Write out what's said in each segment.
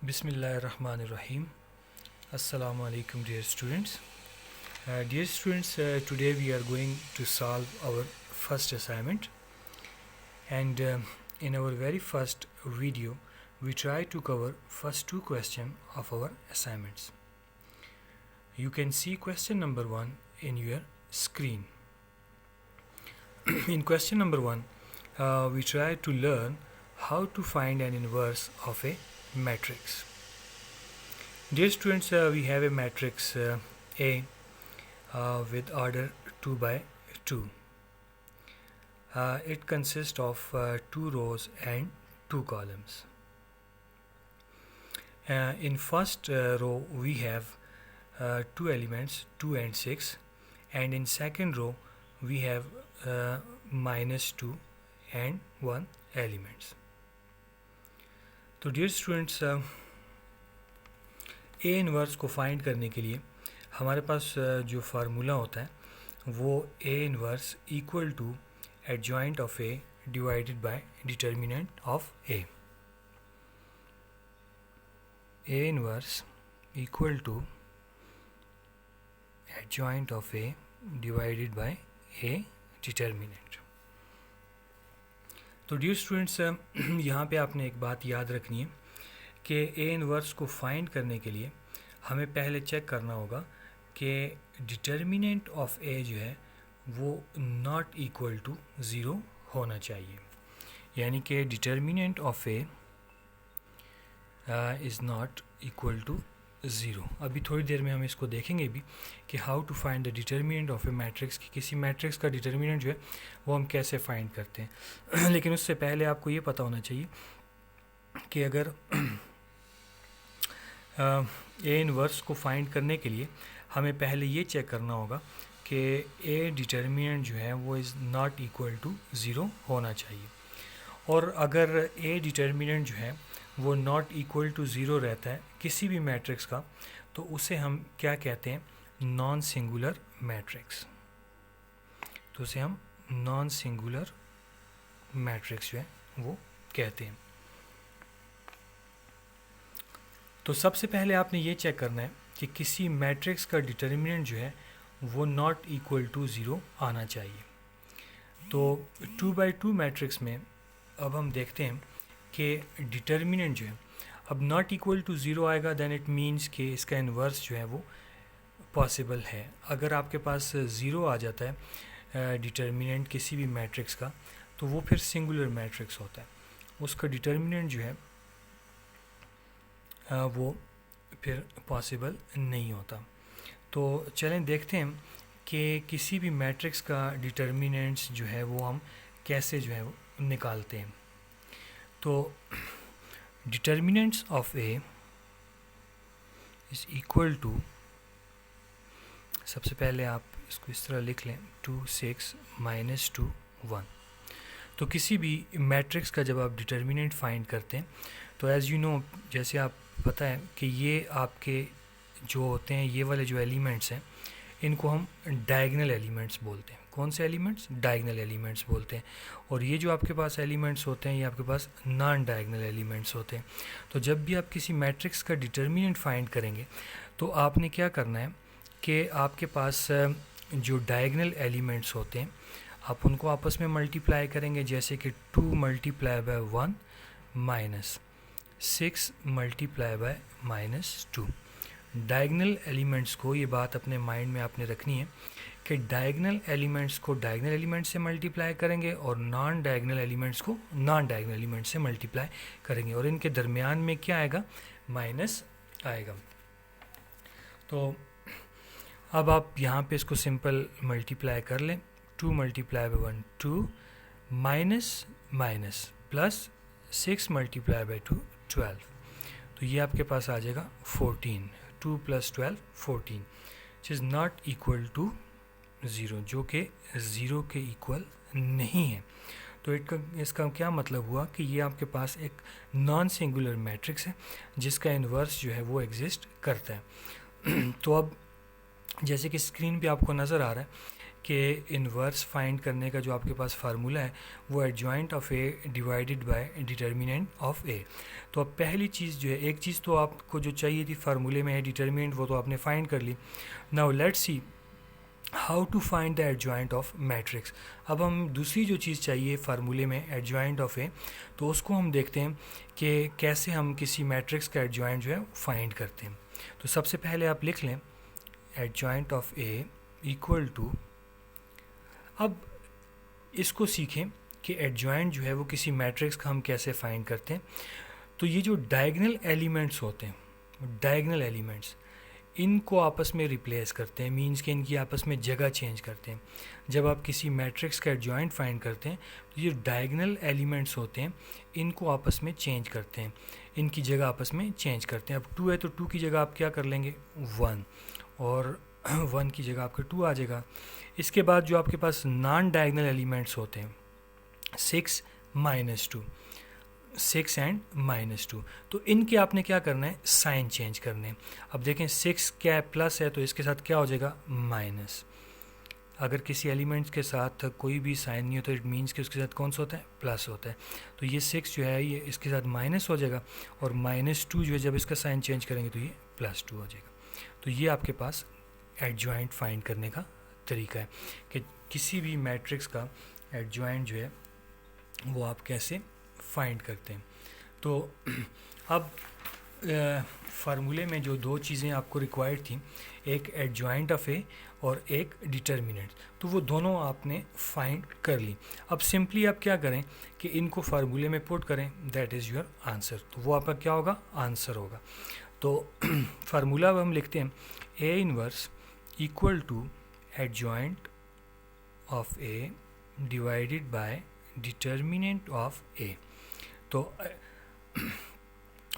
Bismillahirrahmanirrahim. Assalamu alaikum, dear students. Today we are going to solve our first assignment, and in our very first video we try to cover first two questions of our assignments. You can see question number 1 in your screen. In question number 1, we try to learn how to find an inverse of a matrix. Dear students, we have a matrix A with order 2 by 2. It consists of 2 rows and 2 columns. In first row we have 2 elements, 2 and 6, and in second row we have -2 and 1 elements. तो dear students, A inverse को find करने के लिए हमारे पास जो formula होता है वो A inverse equal to adjoint of A divided by determinant of A. A inverse equal to adjoint of A divided by A determinant. तो डियर स्टूडेंट्स, यहाँ पे आपने एक बात याद रखनी है कि ए इन्वर्स को फाइंड करने के लिए हमें पहले चेक करना होगा कि डिटर्मिनेंट ऑफ ए जो है वो नॉट इक्वल टू 0 होना चाहिए. यानी कि determinant of A is not equal to 0. अभी थोड़ी देर में हम इसको देखेंगे भी कि how to find the determinant of a matrix, कि किसी मैट्रिक्स का डिटर्मिनेंट जो है वो हम कैसे फाइंड करते हैं. लेकिन उससे पहले आपको ये पता होना चाहिए कि अगर ए इन्वर्स को फाइंड करने के लिए हमें पहले ये चेक करना होगा कि ए डिटर्मिनेंट जो है वो इज़ नॉट इक्वल टू 0 होना चाहिए. और अगर ए डिटर्मिनेंट जो है वो नॉट इक्वल टू 0 रहता है किसी भी मैट्रिक्स का, तो उसे हम क्या कहते हैं, नॉन सिंगुलर मैट्रिक्स. तो उसे हम नॉन सिंगुलर मैट्रिक्स जो है वो कहते हैं. तो सबसे पहले आपने ये चेक करना है कि किसी मैट्रिक्स का डिटर्मिनेंट जो है वो नॉट इक्वल टू 0 आना चाहिए. तो 2 by 2 मैट्रिक्स में अब हम देखते हैं कि डिटर्मिनेंट जो है अब नॉट इक्वल टू 0 आएगा, देन इट मीन्स कि इसका इन्वर्स जो है वो पॉसिबल है. अगर आपके पास 0 आ जाता है डिटर्मिनेंट किसी भी मैट्रिक्स का, तो वो फिर सिंगुलर मैट्रिक्स होता है, उसका डिटर्मिनेंट जो है वो फिर पॉसिबल नहीं होता. तो चलें देखते हैं कि किसी भी मैट्रिक्स का डिटर्मिनेंट्स जो है वो हम कैसे जो है वो निकालते हैं. तो determinants of A is equal to, सबसे पहले आप इसको इस तरह लिख लें, 2 6 -2 1. तो किसी भी मैट्रिक्स का जब आप डिटर्मिनेंट फाइंड करते हैं तो एज़ यू नो, जैसे आप पता है कि ये आपके जो होते हैं, ये वाले जो एलिमेंट्स हैं इनको हम डायगनल एलिमेंट्स बोलते हैं. कौन से एलिमेंट्स? डायगनल एलिमेंट्स बोलते हैं. और ये जो आपके पास एलिमेंट्स होते हैं ये आपके पास नॉन डायगनल एलिमेंट्स होते हैं. तो जब भी आप किसी मैट्रिक्स का डिटर्मिनेंट फाइंड करेंगे तो आपने क्या करना है कि आपके पास जो डायगनल एलिमेंट्स होते हैं आप उनको आपस में मल्टीप्लाई करेंगे. जैसे कि 2 × 1 -6 × -2. डायगनल एलिमेंट्स को, ये बात अपने माइंड में आपने रखनी है कि डायगनल एलिमेंट्स को डायगनल एलिमेंट से मल्टीप्लाई करेंगे और नॉन डायगनल एलिमेंट्स को नॉन डायगनल एलिमेंट से मल्टीप्लाई करेंगे, और इनके दरमियान में क्या आएगा, माइनस आएगा. तो अब आप यहाँ पे इसको सिंपल मल्टीप्लाई कर लें. 2 × 1 2 माइनस माइनस प्लस 6 × 2 12. तो ये आपके पास आ जाएगा 14. 2 + 12 14, which is not equal to 0, जो कि 0 के इक्वल नहीं है. तो इसका क्या मतलब हुआ कि ये आपके पास एक नॉन सिंगुलर मैट्रिक्स है जिसका इन्वर्स जो है वो एग्जिस्ट करता है. तो अब जैसे कि स्क्रीन पे आपको नज़र आ रहा है कि इन्वर्स फाइंड करने का जो आपके पास फार्मूला है वो adjoint of A divided by determinant of A. तो अब पहली चीज़ जो है, एक चीज़ तो आपको जो चाहिए थी फार्मूले में है डिटर्मिनेंट, वो तो आपने फाइंड कर ली। Now let's see how to find the adjoint of matrix. अब हम दूसरी जो चीज़ चाहिए फार्मूले में एडजॉइंट ऑफ ए, तो उसको हम देखते हैं कि कैसे हम किसी मैट्रिक्स का एडजॉइंट जो है फाइंड करते हैं। तो सबसे पहले आप लिख लें adjoint of A equal to, अब इसको सीखें कि एडजॉइंट जो है वो किसी मैट्रिक्स का हम कैसे फाइंड करते हैं। तो ये जो डायगोनल एलिमेंट्स होते हैं, डायगोनल एलिमेंट्स, इनको आपस में रिप्लेस करते हैं, मींस कि इनकी आपस में जगह चेंज करते हैं। जब आप किसी मैट्रिक्स का एडजॉइंट फाइंड करते हैं तो ये डायगोनल एलिमेंट्स होते हैं, इनको आपस में चेंज करते हैं, इनकी जगह आपस में चेंज करते हैं। अब 2 है तो 2 की जगह आप क्या कर लेंगे 1, और 1 की जगह आपका 2 आ जाएगा। इसके बाद जो आपके पास नॉन डायगोनल एलिमेंट्स होते हैं 6 -2, 6 एंड -2, तो इनके आपने क्या करना है साइन चेंज करने हैं। अब देखें 6 क्या है प्लस है, तो इसके साथ क्या हो जाएगा माइनस। अगर किसी एलिमेंट्स के साथ कोई भी साइन नहीं होता इट मीन्स कि उसके साथ कौन सा होता है प्लस होता है। तो ये 6 जो है ये इसके साथ माइनस हो जाएगा, और -2 जो है जब इसका साइन चेंज करेंगे तो ये +2 हो जाएगा। तो ये आपके पास एडजॉइंट फाइंड करने का तरीका है कि किसी भी मैट्रिक्स का एडजॉइंट जो है वो आप कैसे फाइंड करते हैं। तो अब फार्मूले में जो 2 चीज़ें आपको रिक्वायर्ड थी, एक एडजॉइंट ऑफ ए और एक डिटर्मिनेंट, तो वो दोनों आपने फाइंड कर ली। अब सिंपली आप क्या करें कि इनको फार्मूले में पुट करें, दैट इज़ योर आंसर। तो वो आपका क्या होगा आंसर होगा। तो फार्मूला अब हम लिखते हैं A inverse equal to adjoint of A divided by determinant of A. तो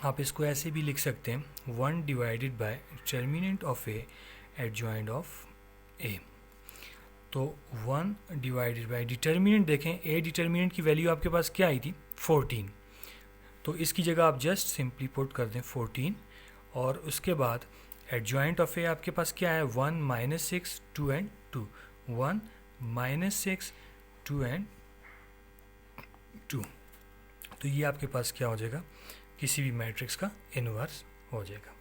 आप इसको ऐसे भी लिख सकते हैं 1 divided by determinant of A adjoint of A. तो 1 डिवाइडेड बाय डिटर्मिनेंट, देखें ए डिटर्मिनेंट की वैल्यू आपके पास क्या आई थी 14, तो इसकी जगह आप जस्ट सिंपली पुट कर दें 14, और उसके बाद एडजॉइंट ऑफ ए आपके पास क्या है 1 -6 2 एंड 2, 1 -6 2 एंड 2। तो ये आपके पास क्या हो जाएगा किसी भी मैट्रिक्स का इन्वर्स हो जाएगा।